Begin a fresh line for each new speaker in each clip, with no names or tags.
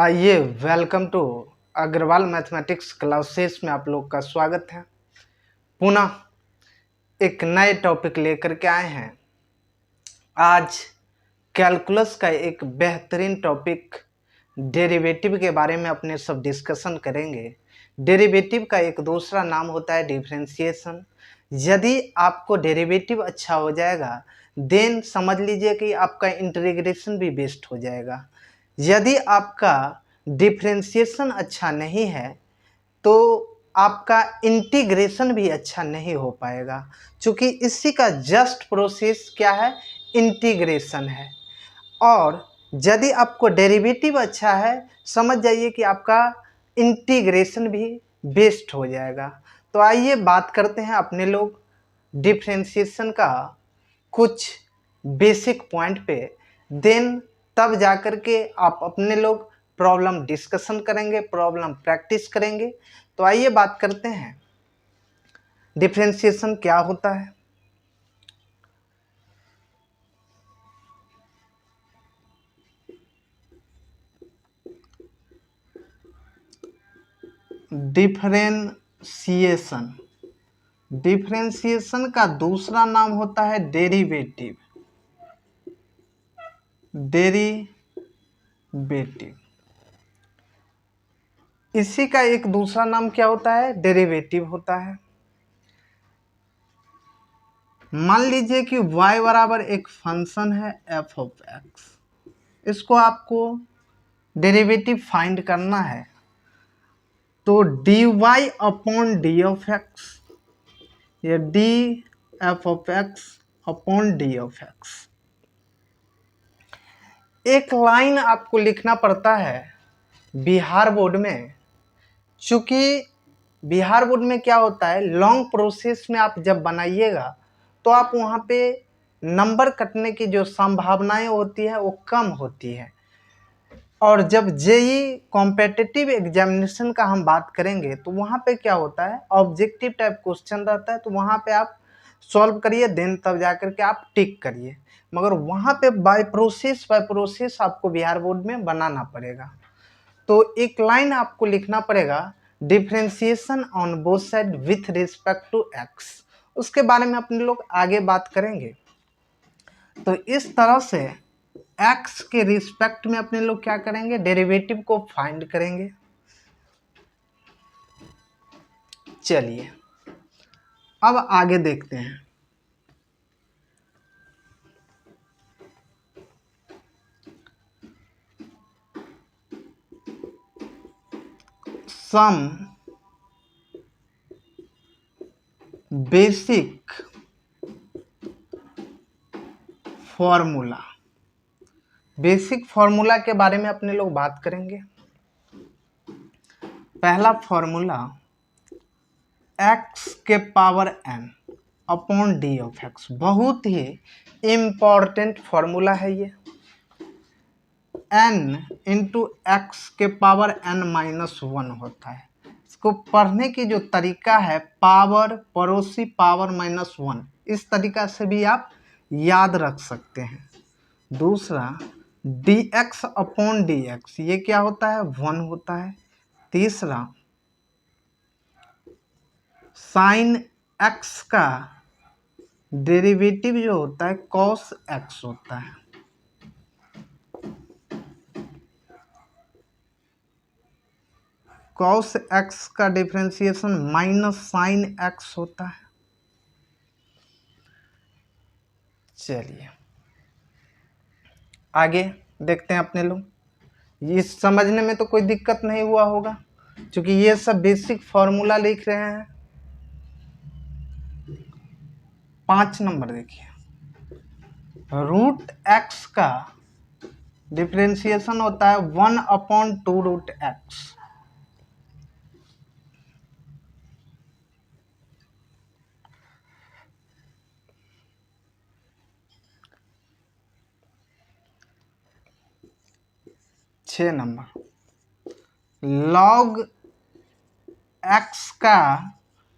आइए welcome to Agarwal mathematics classes में आप लोग का स्वागत है। पुनः एक नए टॉपिक लेकर के आए हैं। आज कैलकुलस का एक बेहतरीन टॉपिक डेरिवेटिव के बारे में अपने सब डिस्कशन करेंगे। डेरिवेटिव का एक दूसरा नाम होता है डिफरेंशिएशन। यदि आपको डेरिवेटिव अच्छा हो जाएगा देन समझ लीजिए कि आपका इंटीग्रेशन भी बेस्ट हो जाएगा। यदि आपका डिफरेंशिएशन अच्छा नहीं है तो आपका इंटीग्रेशन भी अच्छा नहीं हो पाएगा, क्योंकि इसी का जस्ट प्रोसेस क्या है, इंटीग्रेशन है। और यदि आपको डेरिवेटिव अच्छा है समझ जाइए कि आपका इंटीग्रेशन भी बेस्ट हो जाएगा। तो आइए बात करते हैं अपने लोग डिफरेंशिएशन का कुछ बेसिक पॉइंट पे। देन तब जाकर के आप अपने लोग प्रॉब्लम डिस्कशन करेंगे, प्रॉब्लम प्रैक्टिस करेंगे। तो आइए बात करते हैं डिफरेंशिएशन क्या होता है। डिफरेंशिएशन डिफरेंशिएशन का दूसरा नाम होता है डेरिवेटिव। डेरिवेटिव इसी का एक दूसरा नाम क्या होता है, डेरिवेटिव होता है। मान लीजिए कि y बराबर एक फंक्शन है f ऑफ x, इसको आपको डेरिवेटिव फाइंड करना है। तो dy upon D of X, या D F of X upon D of X, एक लाइन आपको लिखना पड़ता है बिहार बोर्ड में। चूंकि बिहार बोर्ड में क्या होता है, लॉन्ग प्रोसेस में आप जब बनाइएगा तो आप वहाँ पे नंबर कटने की जो संभावनाएं होती है वो कम होती है। और जब जेई कॉम्पिटिटिव एग्जामिनेशन का हम बात करेंगे तो वहाँ पे क्या होता है, ऑब्जेक्टिव टाइप क्वेश्चन रहता है, तो वहाँ पे आप सॉल्व करिए देन तब जा कर के आप टिक करिए। मगर वहाँ पे बाय प्रोसेस आपको बिहार बोर्ड में बनाना पड़ेगा। तो एक लाइन आपको लिखना पड़ेगा, differentiation on both side with respect to x. उसके बारे में अपने लोग आगे बात करेंगे। तो इस तरह से एक्स के रिस्पेक्ट में अपने लोग क्या करेंगे, डेरिवेटिव को फाइंड करेंगे। चलिए अब आगे देखते हैं। Some basic formula, basic formula के बारे में अपने लोग बात करेंगे। पहला फॉर्मूला x के power n upon D of x, बहुत ही इम्पॉर्टेंट फॉर्मूला है ये। n इंटू एक्स के पावर n माइनस वन होता है। इसको पढ़ने की जो तरीका है, पावर पड़ोसी पावर माइनस वन, इस तरीका से भी आप याद रख सकते हैं। दूसरा dx अपॉन dx, ये क्या होता है, वन होता है। तीसरा साइन x का डेरिवेटिव जो होता है कॉस x होता है। कॉस x का डिफरेंशिएशन माइनस साइन x होता है। चलिए आगे देखते हैं अपने लोग। ये समझने में तो कोई दिक्कत नहीं हुआ होगा क्योंकि ये सब बेसिक फॉर्मूला लिख रहे हैं। 5 नंबर देखिए, रूट एक्स का डिफरेंशिएशन होता है 1 अपॉन 2 रूट एक्स। छः नंबर, लॉग एक्स का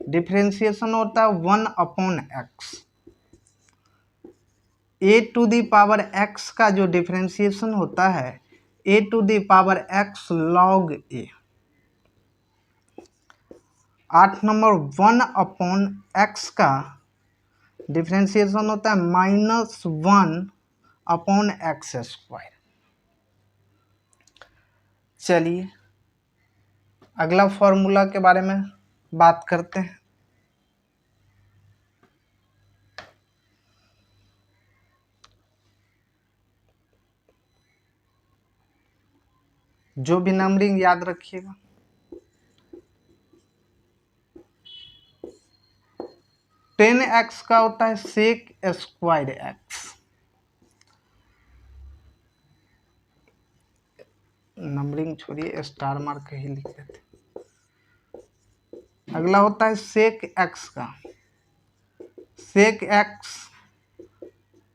डिफरेंशिएशन होता है 1 upon X. A to the power X का जो डिफरेंशिएशन होता है A to the power X log A. 8 number 1/x का डिफ्रेंसिएशन होता है -1/x²। चलिए अगला फॉर्मूला के बारे में बात करते हैं। जो भी नंबरिंग याद रखिएगा। टेन एक्स का होता है sec²x। नंबरिंग छोड़िए, स्टार मार्क ही लिख देते। अगला होता है sec x का, sec x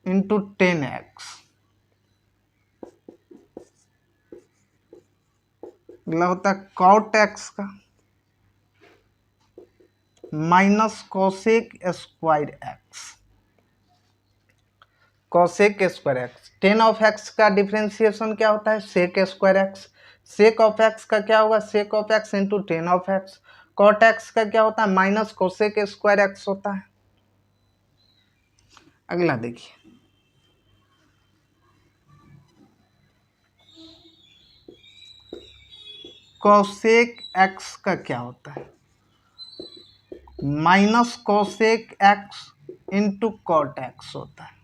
इंटू 10x। अगला होता है cot x का -cosec²x। cosec²x। 10 का डिफ्रेंसिएशन क्या होता है sec²x। sec का क्या होगा sec इंटू 10। cot x का क्या होता है -cosec² होता है। अगला देखिए, cosec x का क्या होता है -cosec इंटू cot x होता है।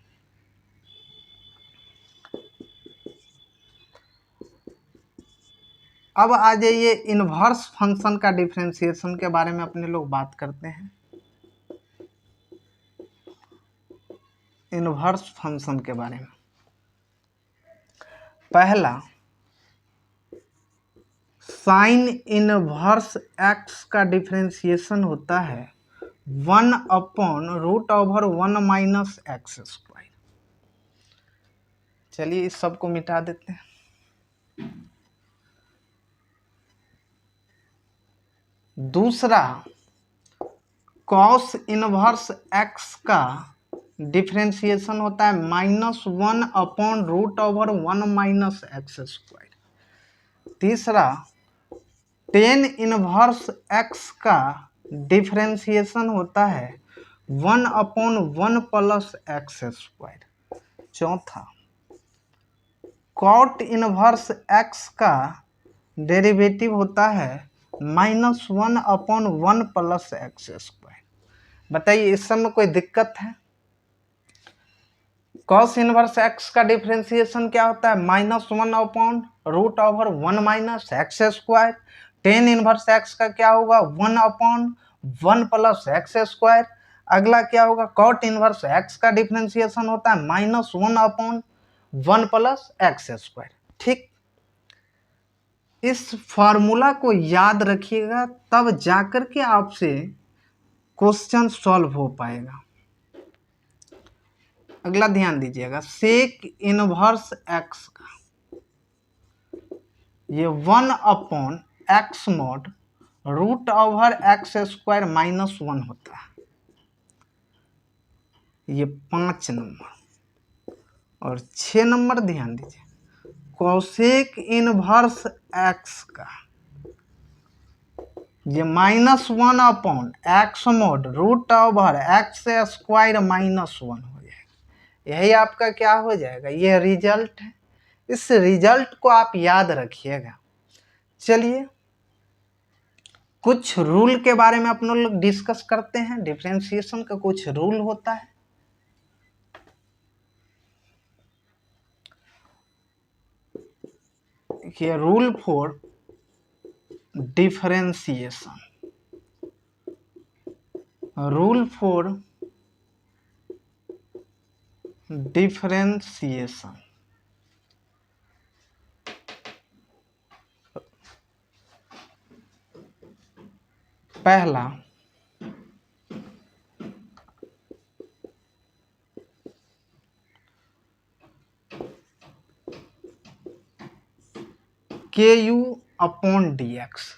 अब आ जाइए इनवर्स फंक्शन का डिफरेंशिएशन के बारे में अपने लोग बात करते हैं। इनवर्स फंक्शन के बारे में पहला साइन इनवर्स एक्स का डिफरेंशिएशन होता है 1/√1 - x²। चलिए इस सब को मिटा देते हैं। दूसरा कॉस इनवर्स एक्स का डिफरेंशिएशन होता है -1/√1 - x²। तीसरा टेन इनवर्स एक्स का डिफरेंशिएशन होता है 1/1 + x²। चौथा कॉट इनवर्स एक्स का डेरिवेटिव होता है -1/1 + x²। बताइए इस सब में कोई दिक्कत है? कॉस इनवर्स एक्स का डिफरेंशिएशन क्या होता है -1/√1 - x²। टेन इनवर्स एक्स का क्या होगा 1/1 + x²। अगला क्या होगा कॉट इनवर्स एक्स का डिफरेंशिएशन होता है -1/1 + x²। ठीक, इस फॉर्मूला को याद रखिएगा तब जाकर के आपसे क्वेश्चन सॉल्व हो पाएगा। अगला ध्यान दीजिएगा सेक इनवर्स एक्स का ये 1/x mod √x² -1 होता है। ये 5 नंबर और 6 नंबर ध्यान दीजिए कोसेक इनवर्स एक्स का ये -1/x mod √x² -1 हो जाएगा। यही आपका क्या हो जाएगा, ये रिजल्ट है। इस रिजल्ट को आप याद रखिएगा। चलिए कुछ रूल के बारे में अपन लोग डिस्कस करते हैं। डिफरेंशिएशन का कुछ रूल होता है। ये rule for differentiation, rule for differentiation. पहला KU/dx।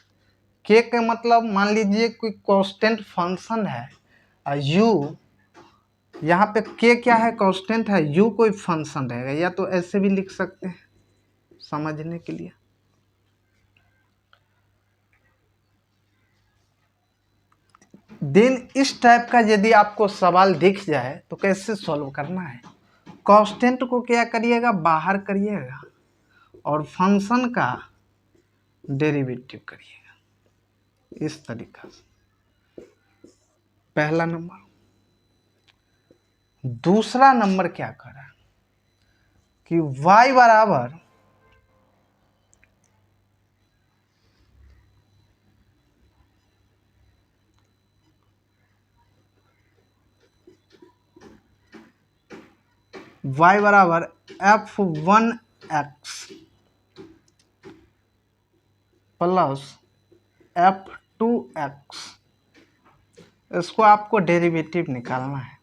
के का मतलब मान लीजिए कोई कांस्टेंट फंक्शन है और u यहाँ पे के क्या है कांस्टेंट है, u कोई फंक्शन रहेगा, या तो ऐसे भी लिख सकते हैं समझने के लिए। देन इस टाइप का यदि आपको सवाल दिख जाए तो कैसे सॉल्व करना है, कांस्टेंट को क्या करिएगा, बाहर करिएगा और फंक्शन का डेरिवेटिव करिएगा इस तरीका से, पहला नंबर। दूसरा नंबर क्या करा कि y बराबर f1x प्लस f2x, इसको आपको डेरिवेटिव निकालना है।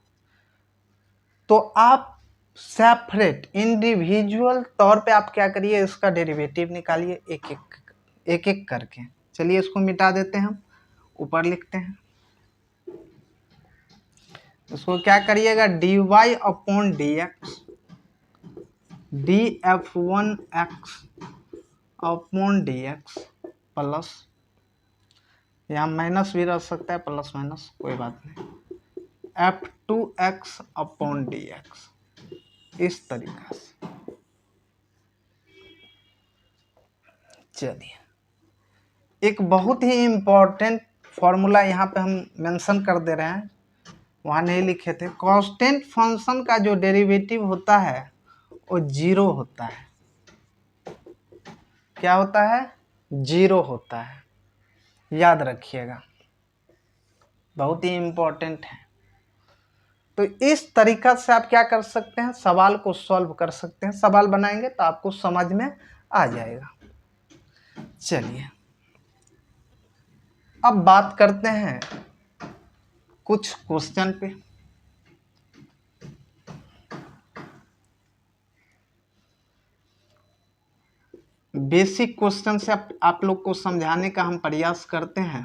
तो आप सेपरेट इंडिविजुअल तौर पे आप क्या करिए, इसका डेरिवेटिव निकालिए एक एक करके। चलिए इसको मिटा देते हैं, हम ऊपर लिखते हैं। इसको क्या करिएगा, dy upon dx df1x upon dx plus, यहाँ माइनस भी रह सकता है, प्लस माइनस कोई बात नहीं, f2x अपॉन dx, इस तरीका से। चलिए एक बहुत ही इम्पोर्टेंट फॉर्मूला यहाँ पे हम मेंशन कर दे रहे हैं, वहाँ नहीं लिखे थे। कांस्टेंट फंक्शन का जो डेरिवेटिव होता है वो जीरो होता है। क्या होता है, जीरो होता है, याद रखिएगा, बहुत ही इम्पोर्टेंट है। तो इस तरीका से आप क्या कर सकते हैं, सवाल को सॉल्व कर सकते हैं। सवाल बनाएंगे तो आपको समझ में आ जाएगा। चलिए अब बात करते हैं कुछ क्वेश्चन पे। बेसिक क्वेश्चन से आप लोग को समझाने का हम प्रयास करते हैं।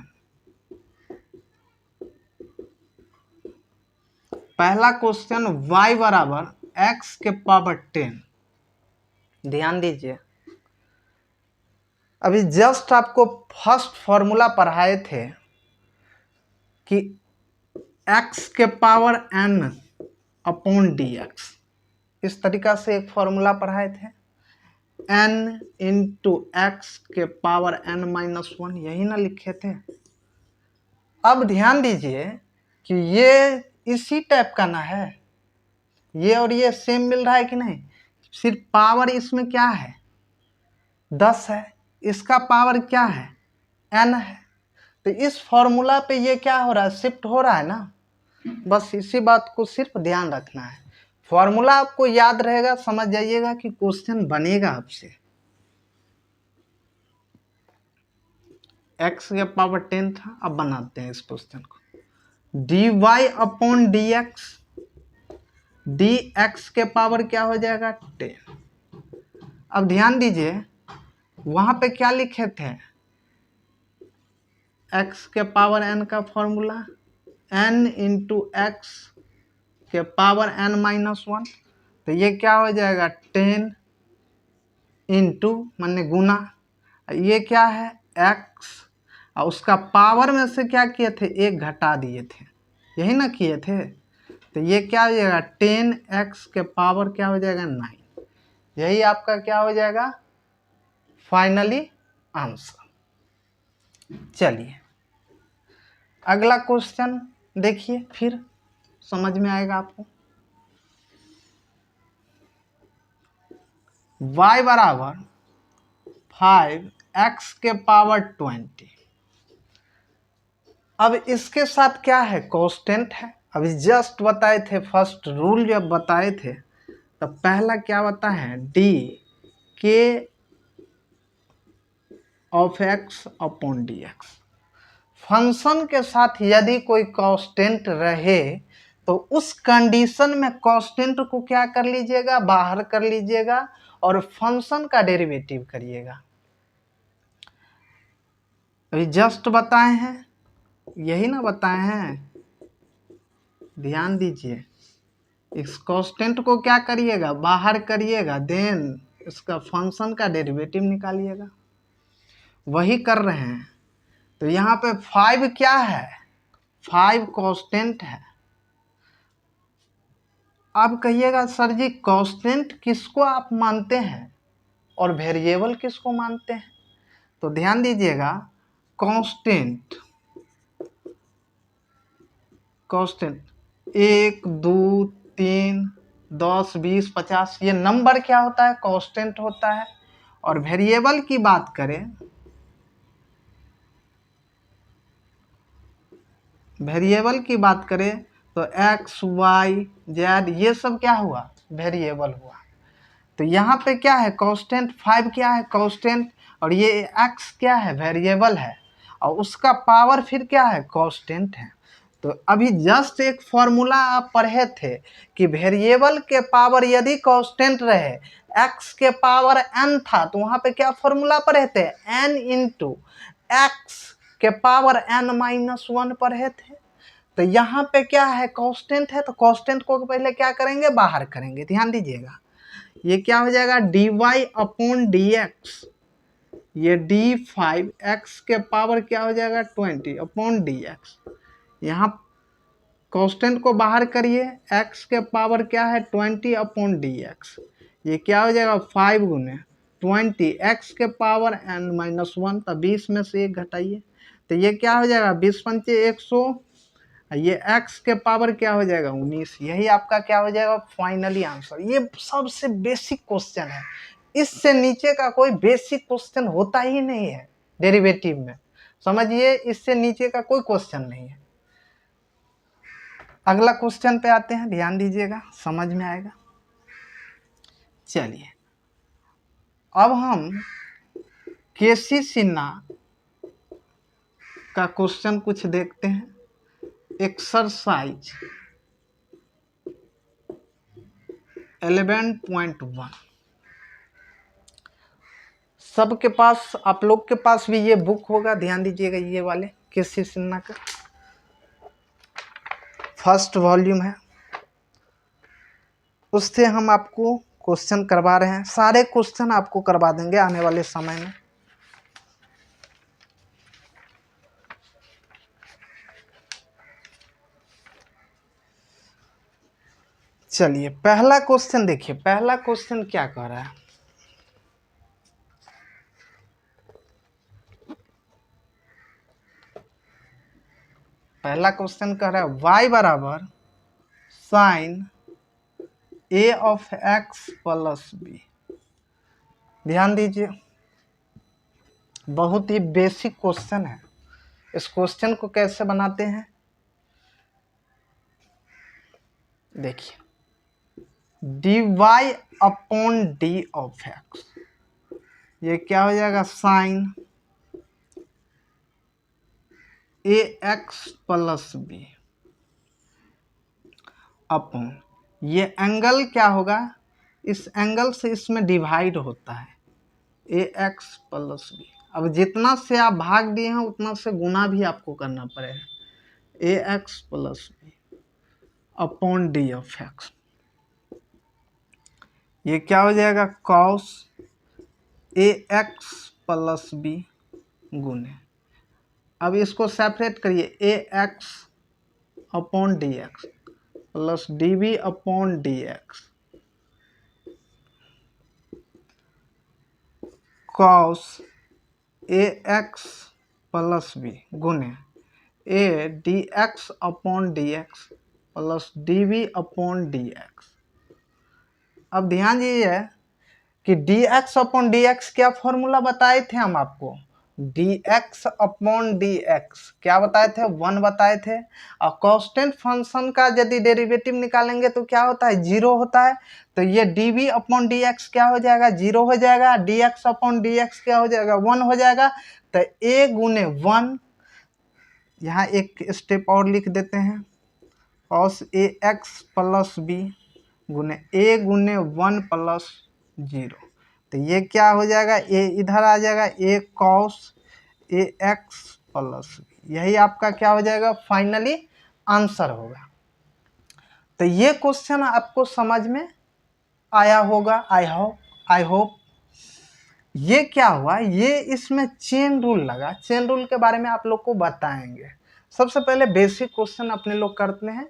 पहला क्वेश्चन y बराबर x के पावर 10। ध्यान दीजिए, अभी जस्ट आपको फर्स्ट फॉर्मूला पढ़ाए थे कि x के पावर n अपॉन dx, इस तरीका से एक फॉर्मूला पढ़ाए थे, n इंटू एक्स के पावर n माइनस 1, यही ना लिखे थे। अब ध्यान दीजिए कि ये इसी टाइप का ना है, ये और ये सेम मिल रहा है कि नहीं, सिर्फ पावर इसमें क्या है, 10 है, इसका पावर क्या है, n है। तो इस फॉर्मूला पे ये क्या हो रहा है, शिफ्ट हो रहा है ना। बस इसी बात को सिर्फ ध्यान रखना है, फॉर्मूला आपको याद रहेगा, समझ जाइएगा कि क्वेश्चन बनेगा आपसे। x के पावर 10 था, अब बनाते हैं इस क्वेश्चन को। dy अपॉन dx, dx के पावर क्या हो जाएगा, 10। अब ध्यान दीजिए वहां पे क्या लिखे थे, x के पावर n का फॉर्मूला n इंटू एक्स के पावर n माइनस 1, तो ये क्या हो जाएगा 10 इंटू माने गुना, ये क्या है x, और उसका पावर में से क्या किए थे, एक घटा दिए थे, यही ना किए थे। तो ये क्या हो जाएगा 10x के पावर क्या हो जाएगा 9, यही आपका क्या हो जाएगा फाइनली आंसर। चलिए अगला क्वेश्चन देखिए, फिर समझ में आएगा आपको। y बराबर 5x के पावर 20। अब इसके साथ क्या है, कांस्टेंट है। अभी जस्ट बताए थे, फर्स्ट रूल जब बताए थे तब पहला क्या बता है, डी के of X upon D x. Function के साथ यदि कोई कांस्टेंट रहे तो उस कंडीशन में कांस्टेंट को क्या कर लीजिएगा, बाहर कर लीजिएगा और फंक्शन का डेरिवेटिव करिएगा। अभी जस्ट बताए हैं, यही ना बताए हैं, ध्यान दीजिए। इस कांस्टेंट को क्या करिएगा, बाहर करिएगा, देन इसका फंक्शन का डेरिवेटिव निकालिएगा। वही कर रहे हैं। तो यहाँ पे 5 क्या है, 5 कांस्टेंट है। आप कहिएगा सर जी कांस्टेंट किसको आप मानते हैं और वेरिएबल किसको मानते हैं? तो ध्यान दीजिएगा, कांस्टेंट 1 2 3 10 20 50 ये नंबर क्या होता है, कांस्टेंट होता है। और वेरिएबल की बात करें, वेरिएबल की बात करें तो x y z ये सब क्या हुआ, वेरिएबल हुआ। तो यहाँ पे क्या है, कांस्टेंट 5 क्या है, कांस्टेंट, और ये x क्या है, वेरिएबल है, और उसका पावर फिर क्या है, कांस्टेंट है। तो अभी जस्ट एक फॉर्मूला आप पढ़े थे कि वेरिएबल के पावर यदि कांस्टेंट रहे, x के पावर n था, तो वहाँ पे क्या फॉर्मूला पढ़े थे, n इंटू एक्स के पावर n-1 पढ़े थे। तो यहाँ पे क्या है, कांस्टेंट है, तो कांस्टेंट को पहले क्या करेंगे, बाहर करेंगे। ध्यान दीजिएगा, ये क्या हो जाएगा, dy अपॉन dx, ये d5 x के पावर क्या हो जाएगा 20 अपॉन dx। यहाँ कांस्टेंट को बाहर करिए, x के पावर क्या है 20 अपॉन dx, ये क्या हो जाएगा 5 गुने 20 x के पावर n-1, तो 20 में से 1 घटाइए, तो ये क्या हो जाएगा 20 पंचे 100, ये x के पावर क्या हो जाएगा 19। यही आपका क्या हो जाएगा फाइनली आंसर। ये सबसे बेसिक क्वेश्चन है, इससे नीचे का कोई बेसिक क्वेश्चन होता ही नहीं है डेरिवेटिव में, समझिए, इससे नीचे का कोई क्वेश्चन नहीं है। अगला क्वेश्चन पे आते हैं, ध्यान दीजिएगा, समझ में आएगा। चलिए अब हम केसी सिन्हा का क्वेश्चन कुछ देखते हैं। एक्सरसाइज 11.1, सबके पास, आप लोग के पास भी ये बुक होगा, ध्यान दीजिएगा, ये वाले केसी सिन्हा का फर्स्ट वॉल्यूम है, उससे हम आपको क्वेश्चन करवा रहे हैं। सारे क्वेश्चन आपको करवा देंगे आने वाले समय में। चलिए पहला क्वेश्चन देखिए, पहला क्वेश्चन क्या कह रहा है, पहला क्वेश्चन कह रहा है y बराबर sine a of x plus b। ध्यान दीजिए, बहुत ही बेसिक क्वेश्चन है। इस क्वेश्चन को कैसे बनाते हैं देखिए, dy upon D of x, ये क्या हो जाएगा sine ax plus b upon, ये एंगल क्या होगा, इस एंगल से इसमें डिवाइड होता है ax प्लस बी। अब जितना से आप भाग दिए हैं उतना से गुना भी आपको करना पड़ेगा, ax plus b upon D of x, ये क्या हो जाएगा कॉस ax प्लस बी गुने, अब इसको सेपरेट करिए, ax upon D X plus D B upon D X, cos ax plus B गुने A D x upon D X plus D B upon D X. अब ध्यान दीजिए कि D x upon D x क्या formula बताए थे हम आपको, D x upon D x क्या बताए थे, 1 बताए थे। और कांस्टेंट फंक्शन का यदि डेरिवेटिव निकालेंगे तो क्या होता है, 0 होता है। तो ये d B upon D x क्या हो जाएगा, 0 हो जाएगा, d x upon D x क्या हो जाएगा, 1 हो जाएगा। तो ए गुने 1, यहाँ एक स्टेप और लिख देते हैं, cos A x plus B गुने ए गुने 1 प्लस 0, तो ये क्या हो जाएगा, ए इधर आ जाएगा, ए cos A x plus B, यही आपका क्या हो जाएगा फाइनली आंसर होगा। तो ये क्वेश्चन आपको समझ में आया होगा, आई होप। आई होप ये क्या हुआ, ये इसमें चेन रूल लगा। चेन रूल के बारे में आप लोग को बताएंगे। सबसे पहले बेसिक क्वेश्चन अपने लोग करते हैं,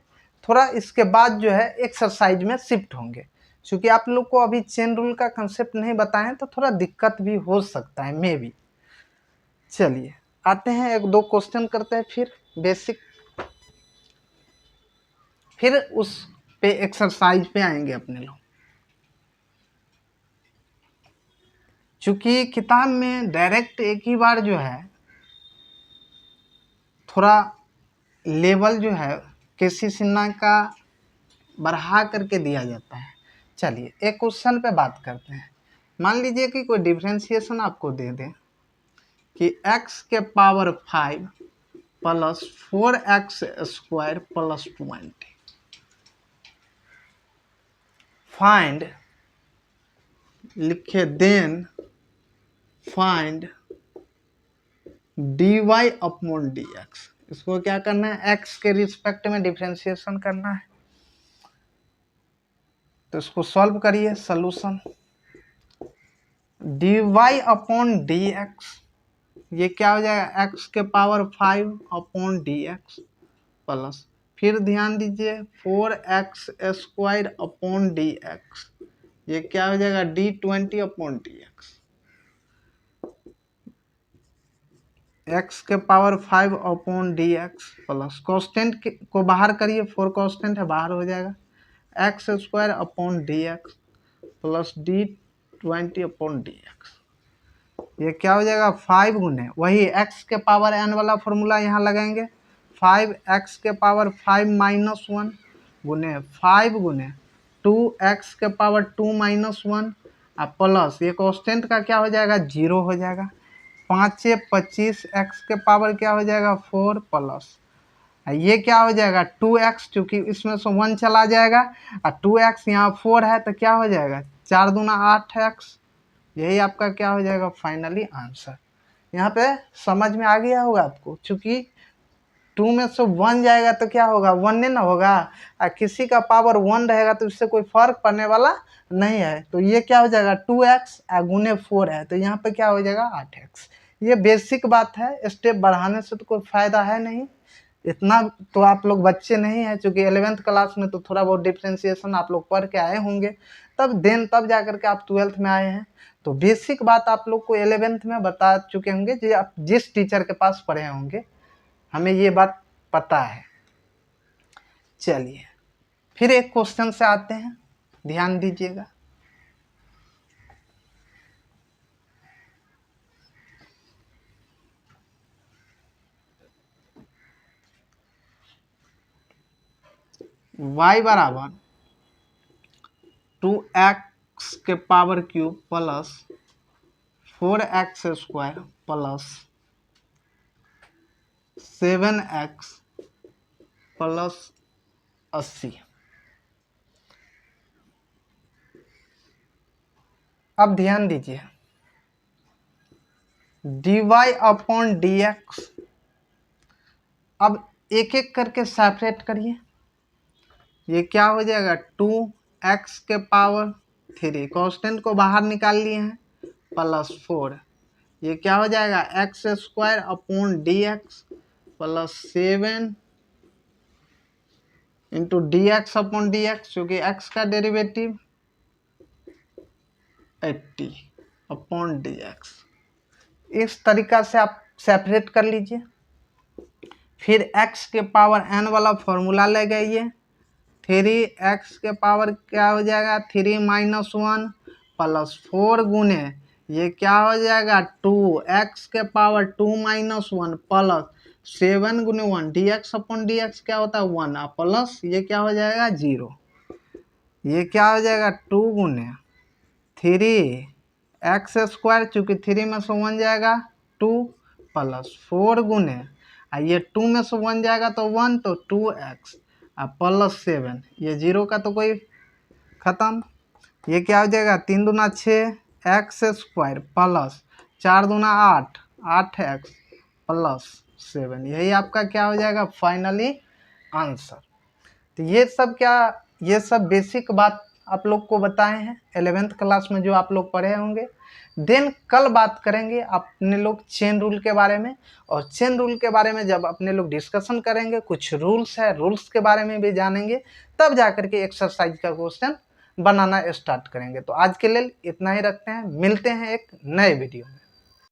थोड़ा इसके बाद जो है एक्सरसाइज में शिफ्ट होंगे। क्योंकि आप लोग को अभी चेन रूल का कंसेप्ट नहीं बताएं तो थोड़ा दिक्कत भी हो सकता है मे बी। चलिए आते हैं, एक दो क्वेश्चन करते हैं फिर बेसिक, फिर उस पे एक्सरसाइज पे आएंगे अपने लोग। चूंकि किताब में डायरेक्ट एक ही बार जो है थोड़ा लेवल जो है केसी सिन्हा का बढ़ा करके दिया जाता है। चलिए एक क्वेश्चन पे बात करते हैं। मान लीजिए कि कोई डिफरेंशिएशन आपको दे दे कि x के power 5 plus 4x square plus 20, find, लिखे then find dy upon dx। इसको क्या करना है, x के रिस्पेक्ट में डिफरेंशिएशन करना है। तो इसको सॉल्व करिए, सॉल्यूशन dy अपॉन dx, ये क्या हो जाएगा x के पावर 5 अपॉन dx प्लस, फिर ध्यान दीजिए 4x स्क्वायर अपॉन dx, ये क्या हो जाएगा d20 अपॉन dx। x के power 5 upon dx plus constant को बाहर करिए, 4 कांस्टेंट है बाहर हो जाएगा, x square upon dx plus d20 upon dx, ये क्या हो जाएगा 5 गुने वही x के पावर n वाला फॉर्मूला यहाँ लगाएंगे, 5x के पावर 5 माइनस 1 गुने 5 गुने 2x के पावर 2 माइनस 1 प्लस ये कांस्टेंट का क्या हो जाएगा 0 हो जाएगा, 5 से 25 x के पावर क्या हो जाएगा 4 प्लस ये क्या हो जाएगा 2x, क्योंकि इसमें से 1 चला जाएगा और 2x यहाँ 4 है तो क्या हो जाएगा 4 दूना 8x, यही आपका क्या हो जाएगा फाइनली आंसर। यहाँ पे समझ में आ गया होगा आपको, क्योंकि 2 में से 1 जाएगा तो क्या होगा 1 नहीं ना होगा, और किसी का पावर 1 रहेगा तो इससे कोई फर्क पड़ने वाला नहीं है। तो ये क्या हो जाएगा 2x गुने 4 है तो यहाँ पे क्या हो जाएगा 8x। ये बेसिक बात है, स्टेप बढ़ाने से तो कोई फायदा है नहीं, इतना तो आप लोग बच्चे नहीं हैं, क्योंकि 11th क्लास में तो थोड़ा बहुत डिफ्रेंशिएशन आप लोग पढ़ के आए होंगे, तब जा करके आप 12th में आए हैं। तो बेसिक बात आप लोग को 11th में बता चुके होंगे, जो आप जिस टीचर के पास पढ़े होंगे, हमें ये बात पता है। चलिए फिर एक क्वेश्चन से आते हैं, ध्यान दीजिएगा। y बराबर 2x के power cube plus 4x square plus 7x plus 80। अब ध्यान दीजिए, dy अपॉन dx, अब एक एक करके सेपरेट करिए, ये क्या हो जाएगा 2x के पावर 3, कांस्टेंट को बाहर निकाल लिए हैं, प्लस 4, ये क्या हो जाएगा x square upon dx plus 7 into dx upon dx, क्योंकि x का डेरिवेटिव 80 अपॉन dx। इस तरीका से आप सेपरेट कर लीजिए। फिर x के पावर n वाला फॉर्मूला ले गए, 3x के पावर क्या हो जाएगा 3 माइनस 1 प्लस 4 गुने ये क्या हो जाएगा 2x के पावर 2 माइनस 1 प्लस 7 गुने 1, dx अपॉन dx क्या होता है 1 प्लस ये क्या हो जाएगा 0, ये क्या हो जाएगा 2 गुने 3x स्क्वायर, चूँकि 3 में से 1 जाएगा 2 प्लस 4 गुने ये 2 में से 1 जाएगा तो 1 तो 2x प्लस 7, ये 0 का तो कोई ख़त्म, ये क्या हो जाएगा 3 दूना 6 x स्क्वायर प्लस 4 दूना 8 8x प्लस 7, यही आपका क्या हो जाएगा फाइनली आंसर। तो ये सब क्या, ये सब बेसिक बात आप लोग को बताए हैं 11th क्लास में जो आप लोग पढ़े होंगे। देन कल बात करेंगे अपने लोग चेन रूल के बारे में, और चेन रूल के बारे में जब अपने लोग डिस्कशन करेंगे, कुछ रूल्स है, रूल्स के बारे में भी जानेंगे, तब जाकर के एक्सरसाइज का क्वेश्चन बनाना स्टार्ट करेंगे। तो आज के लिए इतना ही रखते हैं, मिलते हैं एक नए वीडियो में।